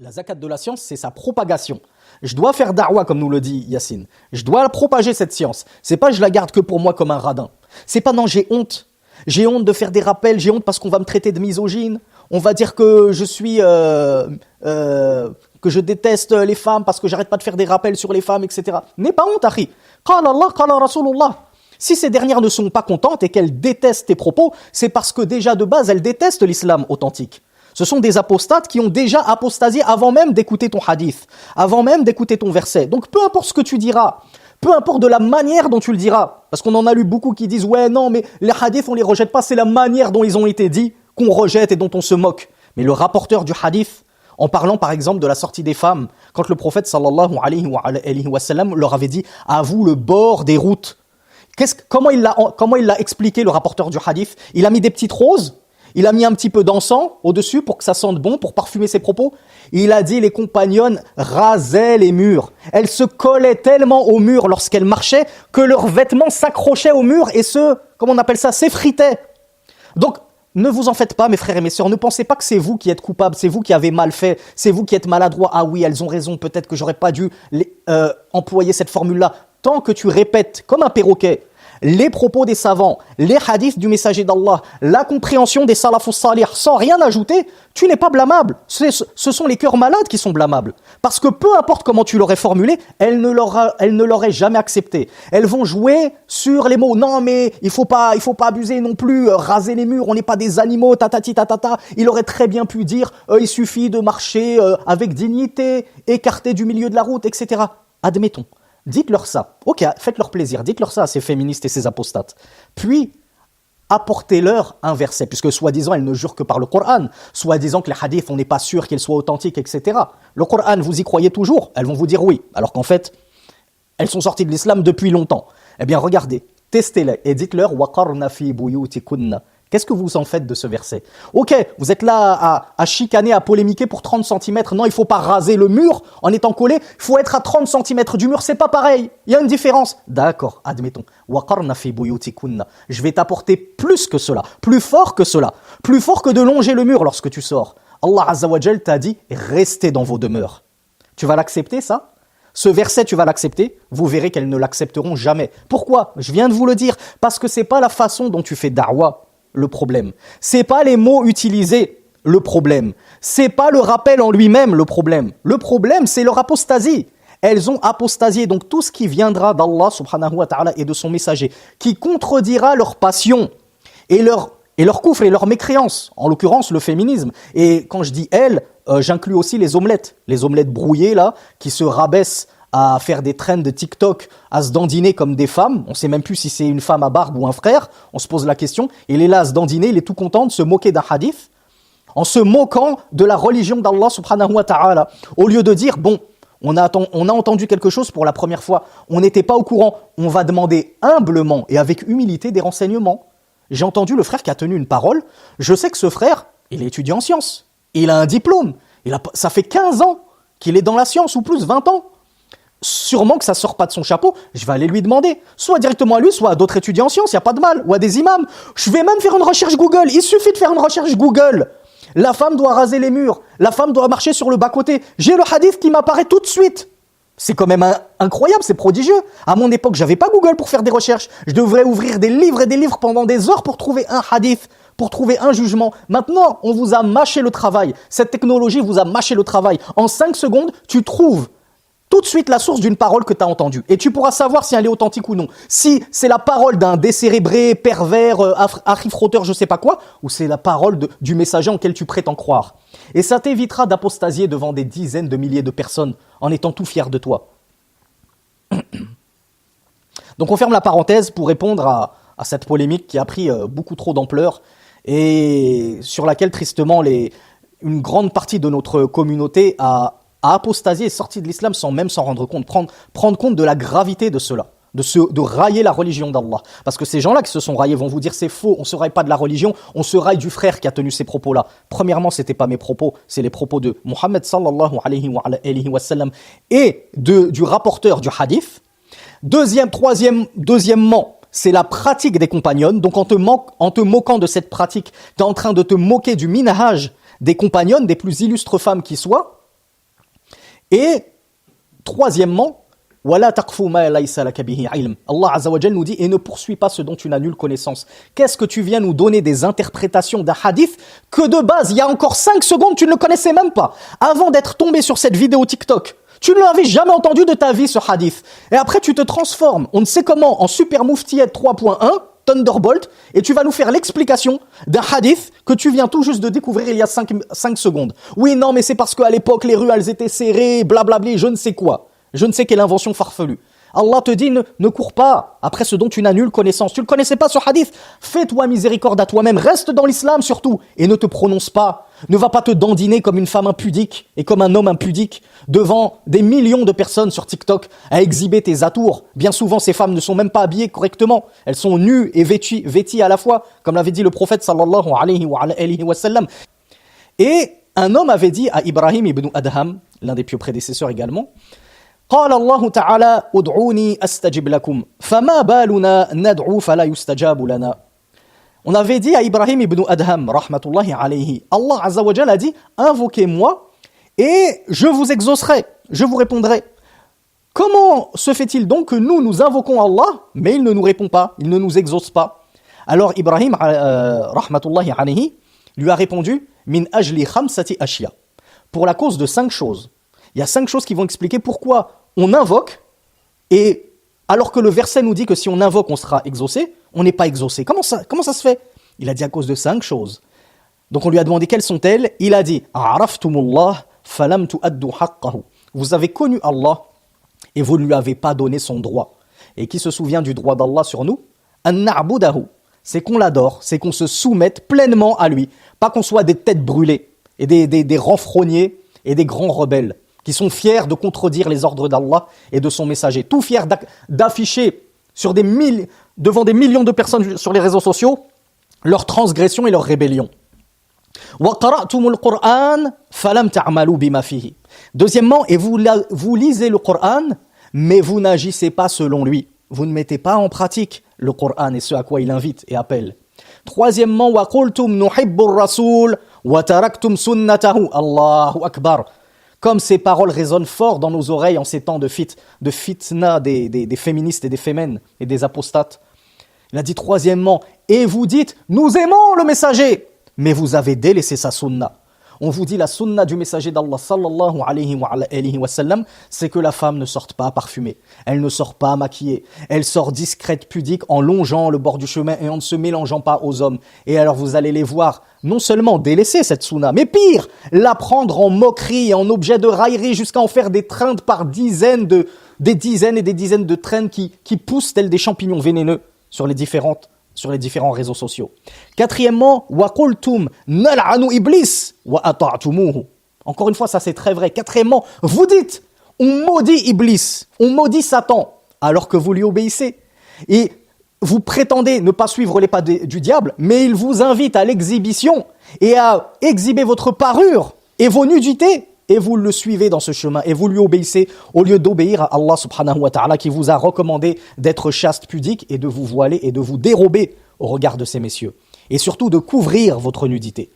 La zakat de la science, c'est sa propagation. Je dois faire da'wa, comme nous le dit Yacine. Je dois propager cette science. C'est pas je la garde que pour moi comme un radin. C'est pas non, j'ai honte. J'ai honte de faire des rappels, j'ai honte parce qu'on va me traiter de misogyne. On va dire que je suis... que je déteste les femmes parce que j'arrête pas de faire des rappels sur les femmes, etc. N'aie pas honte, akhi. Qala Allah, qala Rasulullah. Si ces dernières ne sont pas contentes et qu'elles détestent tes propos, c'est parce que déjà de base, elles détestent l'islam authentique. Ce sont des apostates qui ont déjà apostasié avant même d'écouter ton hadith, avant même d'écouter ton verset. Donc peu importe ce que tu diras, peu importe de la manière dont tu le diras, parce qu'on en a lu beaucoup qui disent « Ouais, non, mais les hadiths, on les rejette pas, c'est la manière dont ils ont été dits qu'on rejette et dont on se moque. » Mais le rapporteur du hadith, en parlant par exemple de la sortie des femmes, quand le prophète sallallahu alayhi wa sallam leur avait dit « À vous le bord des routes », comment il l'a expliqué le rapporteur du hadith? Il a mis des petites roses. Il a mis un petit peu d'encens au-dessus pour que ça sente bon, pour parfumer ses propos. Il a dit les compagnonnes rasaient les murs. Elles se collaient tellement au mur lorsqu'elles marchaient que leurs vêtements s'accrochaient au mur et comment on appelle ça, s'effritaient. Donc, ne vous en faites pas, mes frères et mes sœurs. Ne pensez pas que c'est vous qui êtes coupables, c'est vous qui avez mal fait, c'est vous qui êtes maladroit. Ah oui, elles ont raison, peut-être que j'aurais pas dû employer cette formule-là. Tant que tu répètes comme un perroquet les propos des savants, les hadiths du messager d'Allah, la compréhension des salafus salih, sans rien ajouter, tu n'es pas blâmable. Ce sont les cœurs malades qui sont blâmables. Parce que peu importe comment tu l'aurais formulé, elles ne l'auraient jamais accepté. Elles vont jouer sur les mots. Non, mais il faut pas abuser non plus, raser les murs, on n'est pas des animaux, tatati tatata. Il aurait très bien pu dire, il suffit de marcher avec dignité, écarté du milieu de la route, etc. Admettons. Dites-leur ça. Ok, faites-leur plaisir. Dites-leur ça à ces féministes et ces apostates. Puis, apportez-leur un verset, puisque soi-disant, elles ne jurent que par le Coran. Soi-disant que les hadiths, on n'est pas sûr qu'ils soient authentiques, etc. Le Coran, vous y croyez toujours? Elles vont vous dire oui. Alors qu'en fait, elles sont sorties de l'islam depuis longtemps. Eh bien, regardez, testez-les et dites-leur « Waqarna fi buyutikunna ». Qu'est-ce que vous en faites de ce verset? Ok, vous êtes là à chicaner, à polémiquer pour 30 cm. Non, il ne faut pas raser le mur en étant collé. Il faut être à 30 cm du mur, c'est pas pareil. Il y a une différence. D'accord, admettons. Waqarna fi buyutikunna. Je vais t'apporter plus que cela, plus fort que cela, plus fort que de longer le mur lorsque tu sors. Allah Azza wa Jal t'a dit, restez dans vos demeures. Tu vas l'accepter, ça? Ce verset, tu vas l'accepter? Vous verrez qu'elles ne l'accepteront jamais. Pourquoi? Je viens de vous le dire. Parce que c'est pas la façon dont tu fais da'wa le problème. C'est pas les mots utilisés le problème. C'est pas le rappel en lui-même le problème. Le problème, c'est leur apostasie. Elles ont apostasié. Donc tout ce qui viendra d'Allah subhanahu wa ta'ala et de son messager, qui contredira leur passion et leur coufre et leur mécréance, en l'occurrence le féminisme. Et quand je dis elles, j'inclus aussi les omelettes brouillées là, qui se rabaissent à faire des trends de TikTok, à se dandiner comme des femmes. On ne sait même plus si c'est une femme à barbe ou un frère. On se pose la question. Il est là à se dandiner, il est tout content de se moquer d'un hadith, en se moquant de la religion d'Allah subhanahu wa ta'ala. Au lieu de dire, bon, on a entendu quelque chose pour la première fois, on n'était pas au courant, on va demander humblement et avec humilité des renseignements. J'ai entendu le frère qui a tenu une parole. Je sais que ce frère, il est étudiant en sciences. Il a un diplôme. Ça fait 15 ans qu'il est dans la science, ou plus, 20 ans. Sûrement que ça sort pas de son chapeau, je vais aller lui demander, soit directement à lui, soit à d'autres étudiants en sciences, il n'y a pas de mal, ou à des imams. Je vais même faire une recherche Google, il suffit de faire une recherche Google. La femme doit raser les murs, la femme doit marcher sur le bas-côté. J'ai le hadith qui m'apparaît tout de suite. C'est quand même incroyable, c'est prodigieux. À mon époque, j'avais pas Google pour faire des recherches. Je devrais ouvrir des livres et des livres pendant des heures pour trouver un hadith, pour trouver un jugement. Maintenant, on vous a mâché le travail. Cette technologie vous a mâché le travail. En 5 secondes, tu trouves tout de suite la source d'une parole que tu as entendue. Et tu pourras savoir si elle est authentique ou non. Si c'est la parole d'un décérébré, pervers, archi-frotteur, je sais pas quoi, ou c'est la parole du messager en quel tu prétends croire. Et ça t'évitera d'apostasier devant des dizaines de milliers de personnes en étant tout fier de toi. Donc on ferme la parenthèse pour répondre à cette polémique qui a pris beaucoup trop d'ampleur et sur laquelle tristement une grande partie de notre communauté a apostasié et sorti de l'islam sans même s'en rendre compte, prendre compte de la gravité de cela, de railler la religion d'Allah. Parce que ces gens-là qui se sont raillés vont vous dire c'est faux, on se raille pas de la religion, on se raille du frère qui a tenu ces propos-là. Premièrement, c'était pas mes propos, c'est les propos de Muhammad sallallahu alayhi wa sallam et du rapporteur du hadith. Deuxièmement, c'est la pratique des compagnonnes. Donc en te moquant de cette pratique, tu es en train de te moquer du minhaj des compagnonnes, des plus illustres femmes qui soient. Et troisièmement, وَلَا تَقْفُ مَا لَيْسَ لَكَ بِهِ عِلْمٌ. Allah Azza wa Jal nous dit, et ne poursuis pas ce dont tu n'as nulle connaissance. Qu'est-ce que tu viens nous donner des interprétations d'un hadith que de base, il y a encore 5 secondes, tu ne le connaissais même pas. Avant d'être tombé sur cette vidéo TikTok, tu ne l'avais jamais entendu de ta vie, ce hadith. Et après, tu te transformes, on ne sait comment, en Super Muftiette 3.1, Thunderbolt, et tu vas nous faire l'explication d'un hadith que tu viens tout juste de découvrir il y a 5 secondes. Oui, non, mais c'est parce qu'à l'époque, les rues, elles étaient serrées, blablabla, je ne sais quoi. Je ne sais quelle invention farfelue. Allah te dit, ne cours pas après ce dont tu n'as nulle connaissance. Tu ne connaissais pas ce hadith. Fais-toi miséricorde à toi-même. Reste dans l'islam surtout. Et ne te prononce pas. Ne va pas te dandiner comme une femme impudique et comme un homme impudique devant des millions de personnes sur TikTok à exhiber tes atours. Bien souvent, ces femmes ne sont même pas habillées correctement. Elles sont nues et vêties à la fois, comme l'avait dit le prophète sallallahu alayhi wa sallam. Et un homme avait dit à Ibrahim ibn Adham, l'un des pieux prédécesseurs également, قال الله تعالى ادعوني استجب لكم فما بالنا ندعو فلا يستجاب لنا. On avait dit à Ibrahim ibn Adham rahmatullahi alayhi, Allah Azza wa Jalla a dit, invoquez-moi et je vous exaucerai, je vous répondrai. Comment se fait-il donc que nous invoquons Allah mais il ne nous répond pas, il ne nous exauce pas? Alors Ibrahim rahmatullahi alayhi lui a répondu, min ajli khamsati ashya, pour la cause de 5 choses. Il y a 5 choses qui vont expliquer pourquoi on invoque, et alors que le verset nous dit que si on invoque, on sera exaucé, on n'est pas exaucé. Comment ça se fait? Il a dit à cause de 5 choses. Donc on lui a demandé quelles sont-elles. Il a dit, Araftumullah falam tu'addu haqqahu. Vous avez connu Allah et vous ne lui avez pas donné son droit. Et qui se souvient du droit d'Allah sur nous? An na'budahu. C'est qu'on l'adore, c'est qu'on se soumette pleinement à lui. Pas qu'on soit des têtes brûlées et des renfrogniers et des grands rebelles qui sont fiers de contredire les ordres d'Allah et de son messager. Tout fiers d'afficher devant des millions de personnes sur les réseaux sociaux leur transgression et leur rébellion. Deuxièmement, et vous lisez le Coran, mais vous n'agissez pas selon lui. Vous ne mettez pas en pratique le Coran et ce à quoi il invite et appelle. Troisièmement, Allahu Akbar. Comme ces paroles résonnent fort dans nos oreilles en ces temps de fitna des féministes et des fémènes et des apostates. Il a dit troisièmement, et vous dites, nous aimons le messager, mais vous avez délaissé sa sunna. On vous dit la sunna du messager d'Allah sallallahu alayhi wa sallam, c'est que la femme ne sorte pas parfumée, elle ne sort pas maquillée, elle sort discrète, pudique, en longeant le bord du chemin et en ne se mélangeant pas aux hommes. Et alors vous allez les voir non seulement délaisser cette sunna, mais pire, la prendre en moquerie et en objet de raillerie jusqu'à en faire des traînes par des dizaines et des dizaines de traînes qui poussent tels des champignons vénéneux sur les différents réseaux sociaux. Quatrièmement, wa qultum nal'anu iblis wa ata'tumuhu. Encore une fois, ça c'est très vrai. Quatrièmement, vous dites, on maudit Iblis, on maudit Satan, alors que vous lui obéissez. Et vous prétendez ne pas suivre les pas du diable, mais il vous invite à l'exhibition et à exhiber votre parure et vos nudités. Et vous le suivez dans ce chemin et vous lui obéissez au lieu d'obéir à Allah subhanahu wa ta'ala qui vous a recommandé d'être chaste, pudique et de vous voiler et de vous dérober au regard de ces messieurs. Et surtout de couvrir votre nudité.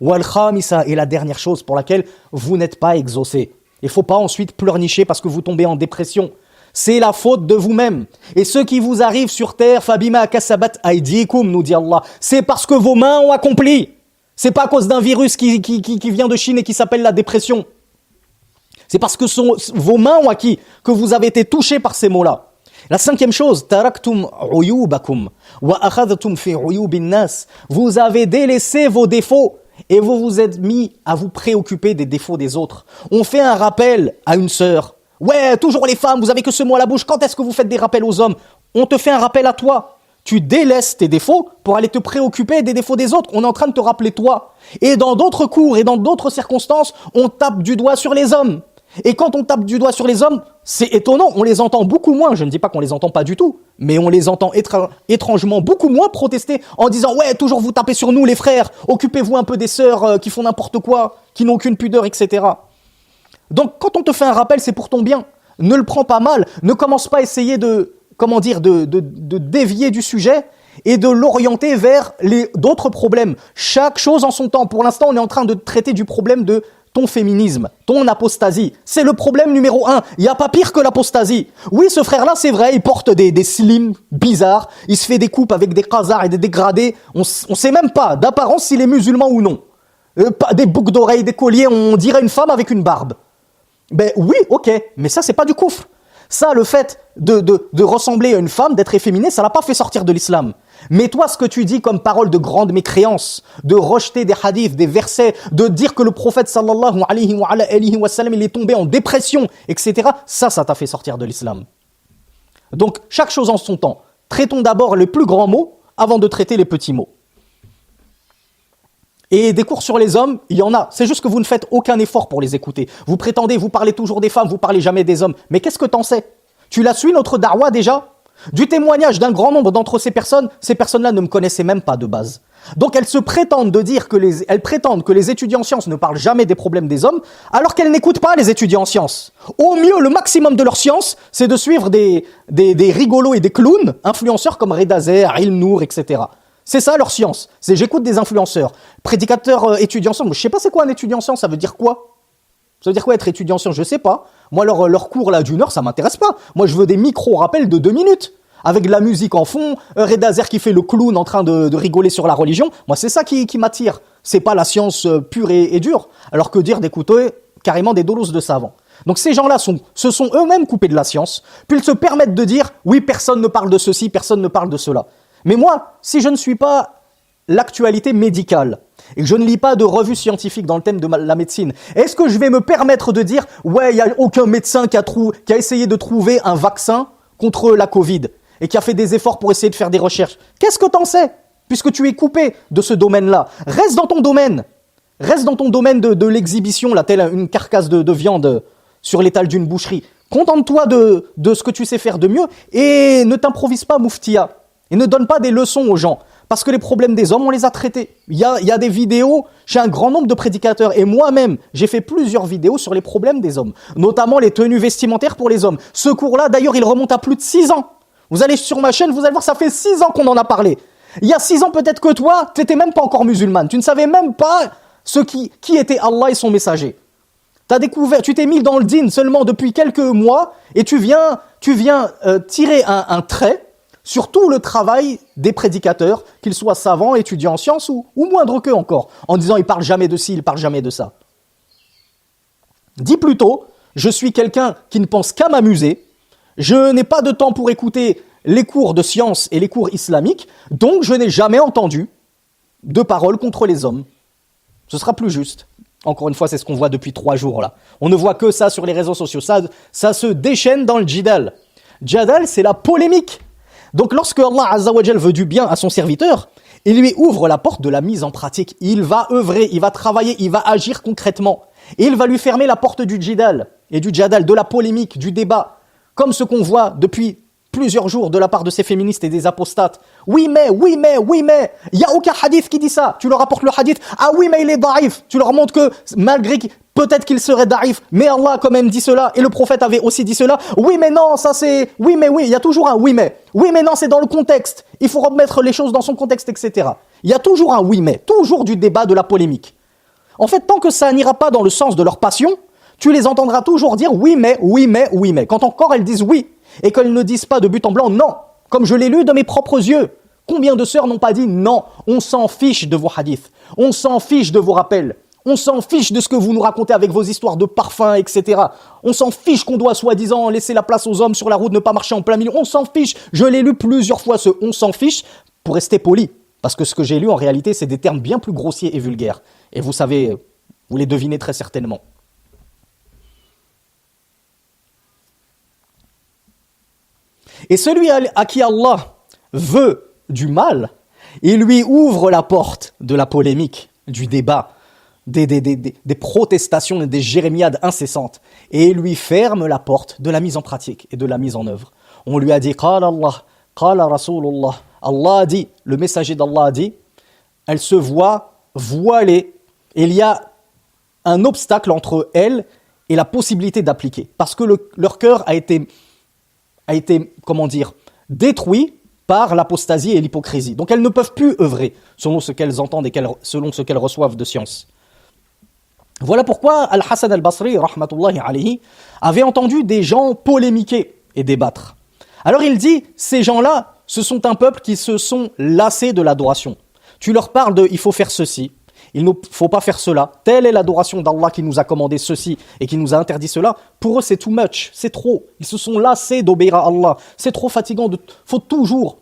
Wal khamisa est la dernière chose pour laquelle vous n'êtes pas exaucé. Il ne faut pas ensuite pleurnicher parce que vous tombez en dépression. C'est la faute de vous-même. Et ce qui vous arrive sur terre, fabima kasabat aydikum, nous dit Allah, c'est parce que vos mains ont accompli. C'est pas à cause d'un virus qui vient de Chine et qui s'appelle la dépression. C'est parce que vos mains ont acquis que vous avez été touchés par ces mots-là. La 5e chose, taraktum uyubakum wa akhadhtum fi uyubin nas. Vous avez délaissé vos défauts et vous vous êtes mis à vous préoccuper des défauts des autres. On fait un rappel à une sœur. Ouais, toujours les femmes, vous avez que ce mot à la bouche. Quand est-ce que vous faites des rappels aux hommes? On te fait un rappel à toi. Tu délaisses tes défauts pour aller te préoccuper des défauts des autres. On est en train de te rappeler toi. Et dans d'autres cours et dans d'autres circonstances, on tape du doigt sur les hommes. Et quand on tape du doigt sur les hommes, c'est étonnant, on les entend beaucoup moins, je ne dis pas qu'on les entend pas du tout, mais on les entend étrangement beaucoup moins protester en disant « Ouais, toujours vous tapez sur nous les frères, occupez-vous un peu des sœurs qui font n'importe quoi, qui n'ont aucune pudeur, etc. » Donc quand on te fait un rappel, c'est pour ton bien. Ne le prends pas mal, ne commence pas à essayer de dévier du sujet et de l'orienter vers d'autres problèmes. Chaque chose en son temps. Pour l'instant, on est en train de traiter du problème de ton féminisme, ton apostasie. C'est le problème numéro 1. Il n'y a pas pire que l'apostasie. Oui, ce frère-là, c'est vrai, il porte des slims bizarres, il se fait des coupes avec des qazars et des dégradés. On sait même pas d'apparence s'il est musulman ou non. Des boucles d'oreilles, des colliers, on dirait une femme avec une barbe. Ben oui, ok, mais ça, c'est pas du koufr. Ça, le fait de ressembler à une femme, d'être efféminé, ça l'a pas fait sortir de l'islam. Mais toi, ce que tu dis comme parole de grande mécréance, de rejeter des hadiths, des versets, de dire que le prophète sallallahu alayhi wa sallam, il est tombé en dépression, etc., ça t'a fait sortir de l'islam. Donc, chaque chose en son temps. Traitons d'abord les plus grands mots avant de traiter les petits mots. Et des cours sur les hommes, il y en a. C'est juste que vous ne faites aucun effort pour les écouter. Vous prétendez, vous parlez toujours des femmes, vous parlez jamais des hommes. Mais qu'est-ce que t'en sais? Tu l'as su, notre darwa, déjà? Du témoignage d'un grand nombre d'entre ces personnes-là ne me connaissaient même pas de base. Donc elles prétendent que les étudiants en sciences ne parlent jamais des problèmes des hommes, alors qu'elles n'écoutent pas les étudiants en sciences. Au mieux, le maximum de leur science, c'est de suivre des rigolos et des clowns, influenceurs comme Reda Zer, Ilm Nour, etc. C'est ça leur science. C'est j'écoute des influenceurs, prédicateurs étudiants en sciences. Je sais pas c'est quoi un étudiant en sciences, ça veut dire quoi? Ça veut dire quoi être étudiant en sciences? Je sais pas. Moi leur cours là d'une heure, ça m'intéresse pas. Moi je veux des micro-rappels de 2 minutes. Avec de la musique en fond, Reda Zer qui fait le clown en train de rigoler sur la religion. Moi c'est ça qui m'attire. C'est pas la science pure et dure. Alors que dire d'écouter carrément des dolos de savants. Donc ces gens-là se sont eux-mêmes coupés de la science, puis ils se permettent de dire « oui, personne ne parle de ceci, personne ne parle de cela ». Mais moi, si je ne suis pas l'actualité médicale et que je ne lis pas de revues scientifiques dans le thème de la médecine, est-ce que je vais me permettre de dire « ouais, il n'y a aucun médecin qui a essayé de trouver un vaccin contre la Covid et qui a fait des efforts pour essayer de faire des recherches ». Qu'est-ce que t'en sais, puisque tu es coupé de ce domaine-là? Reste dans ton domaine. Reste dans ton domaine de l'exhibition, là, telle une carcasse de viande sur l'étal d'une boucherie. Contente-toi de ce que tu sais faire de mieux et ne t'improvise pas mouftia. Et ne donne pas des leçons aux gens. Parce que les problèmes des hommes, on les a traités. Il y a des vidéos chez un grand nombre de prédicateurs. Et moi-même, j'ai fait plusieurs vidéos sur les problèmes des hommes. Notamment les tenues vestimentaires pour les hommes. Ce cours-là, d'ailleurs, il remonte à plus de 6 ans. Vous allez sur ma chaîne, vous allez voir, ça fait 6 ans qu'on en a parlé. Il y a 6 ans, peut-être que toi, tu n'étais même pas encore musulmane. Tu ne savais même pas qui était Allah et son messager. Tu t'es mis dans le din seulement depuis quelques mois et tu viens tirer un trait sur tout le travail des prédicateurs, qu'ils soient savants, étudiants en sciences ou moindre qu'eux encore, en disant ils parlent jamais de ci, ils parlent jamais de ça. Dis plutôt, je suis quelqu'un qui ne pense qu'à m'amuser, je n'ai pas de temps pour écouter les cours de sciences et les cours islamiques, donc je n'ai jamais entendu de paroles contre les hommes. Ce sera plus juste. Encore une fois, c'est ce qu'on voit depuis 3 jours là. On ne voit que ça sur les réseaux sociaux, ça se déchaîne dans le jidal. Jadal, c'est la polémique. Donc lorsque Allah Azza wa Jal veut du bien à son serviteur, il lui ouvre la porte de la mise en pratique. Il va œuvrer, il va travailler, il va agir concrètement. Et il va lui fermer la porte du jidal, de la polémique, du débat. Comme ce qu'on voit depuis plusieurs jours de la part de ces féministes et des apostates. Oui mais, il n'y a aucun hadith qui dit ça. Tu leur apportes le hadith, ah oui mais il est daïf. Tu leur montres que malgré peut-être qu'il serait daïf, mais Allah a quand même dit cela, et le prophète avait aussi dit cela. Oui mais non, ça c'est... Oui mais oui, il y a toujours un oui mais. Oui mais non, c'est dans le contexte. Il faut remettre les choses dans son contexte, etc. Il y a toujours un oui mais, toujours du débat, de la polémique. En fait, tant que ça n'ira pas dans le sens de leur passion, tu les entendras toujours dire oui mais. Quand encore elles disent oui, et qu'elles ne disent pas de but en blanc non, comme je l'ai lu de mes propres yeux. Combien de sœurs n'ont pas dit non, on s'en fiche de vos hadiths, on s'en fiche de vos rappels, on s'en fiche de ce que vous nous racontez avec vos histoires de parfums, etc. On s'en fiche qu'on doit soi-disant laisser la place aux hommes sur la route, ne pas marcher en plein milieu, on s'en fiche. Je l'ai lu plusieurs fois ce on s'en fiche pour rester poli, parce que ce que j'ai lu en réalité c'est des termes bien plus grossiers et vulgaires. Et vous savez, vous les devinez très certainement. Et celui à qui Allah veut du mal, il lui ouvre la porte de la polémique, du débat, des protestations et des jérémiades incessantes. Et il lui ferme la porte de la mise en pratique et de la mise en œuvre. On lui a dit « Qala Allah, qala Rasulullah ». Allah a dit, le messager d'Allah a dit, elle se voit voilée. Et il y a un obstacle entre elle et la possibilité d'appliquer. Parce que leur cœur a été, comment dire, détruit par l'apostasie et l'hypocrisie. Donc elles ne peuvent plus œuvrer selon ce qu'elles entendent et selon ce qu'elles reçoivent de science. Voilà pourquoi Al-Hassan al-Basri, rahmatullahi alayhi, avait entendu des gens polémiquer et débattre. Alors il dit, ces gens-là, ce sont un peuple qui se sont lassés de l'adoration. Tu leur parles de, il faut faire ceci, il ne faut pas faire cela. Telle est l'adoration d'Allah qui nous a commandé ceci et qui nous a interdit cela. Pour eux, c'est too much, c'est trop. Ils se sont lassés d'obéir à Allah. C'est trop fatigant, faut toujours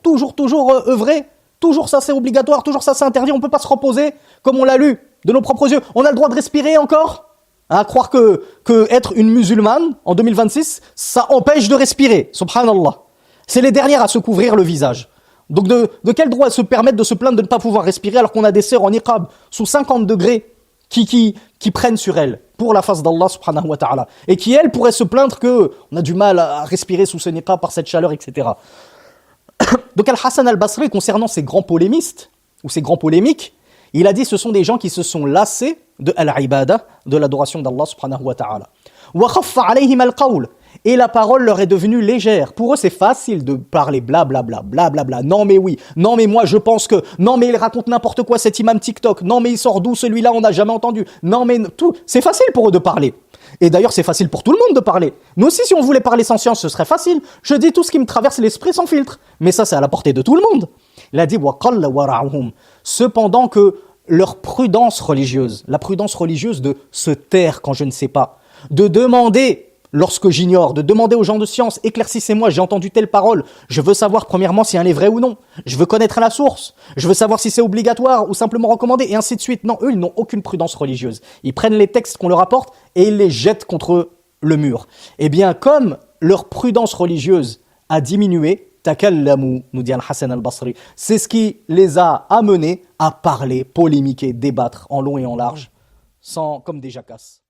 œuvrer. Toujours ça, c'est obligatoire, toujours ça, c'est interdit. On ne peut pas se reposer, comme on l'a lu, de nos propres yeux. On a le droit de respirer encore. À croire que être une musulmane, en 2026, ça empêche de respirer. Subhanallah. C'est les dernières à se couvrir le visage. Donc de quel droit se permettre de se plaindre de ne pas pouvoir respirer alors qu'on a des sœurs en niqab sous 50 degrés qui prennent sur elles pour la face d'Allah subhanahu wa ta'ala et qui elles pourraient se plaindre que on a du mal à respirer sous ce niqab par cette chaleur, etc. Donc Al-Hassan al-Basri, concernant ces grands polémistes ou ces grands polémiques, il a dit ce sont des gens qui se sont lassés de al-ibada, de l'adoration d'Allah subhanahu wa ta'ala. Wa khaffa alayhim al-qawl. Et la parole leur est devenue légère. Pour eux, c'est facile de parler blablabla, blablabla. Non mais oui, non mais moi je pense que, non mais il raconte n'importe quoi cet imam TikTok, non mais il sort d'où celui-là, on n'a jamais entendu, non mais tout. C'est facile pour eux de parler. Et d'ailleurs, c'est facile pour tout le monde de parler. Nous aussi, si on voulait parler sans science, ce serait facile. Je dis tout ce qui me traverse l'esprit sans filtre. Mais ça, c'est à la portée de tout le monde. Il a dit, وَقَلَّ وَرَعُهُمْ. Cependant que leur prudence religieuse, la prudence religieuse de se taire quand je ne sais pas, de demander lorsque j'ignore, de demander aux gens de science, éclaircissez-moi, j'ai entendu telle parole, je veux savoir premièrement si elle est vraie ou non, je veux connaître la source, je veux savoir si c'est obligatoire ou simplement recommandé, et ainsi de suite. Non, eux, ils n'ont aucune prudence religieuse. Ils prennent les textes qu'on leur apporte et ils les jettent contre le mur. Eh bien, comme leur prudence religieuse a diminué, takallamu, nous dit Al-Hassan al-Basri, c'est ce qui les a amenés à parler, polémiquer, débattre en long et en large, comme des jacasses.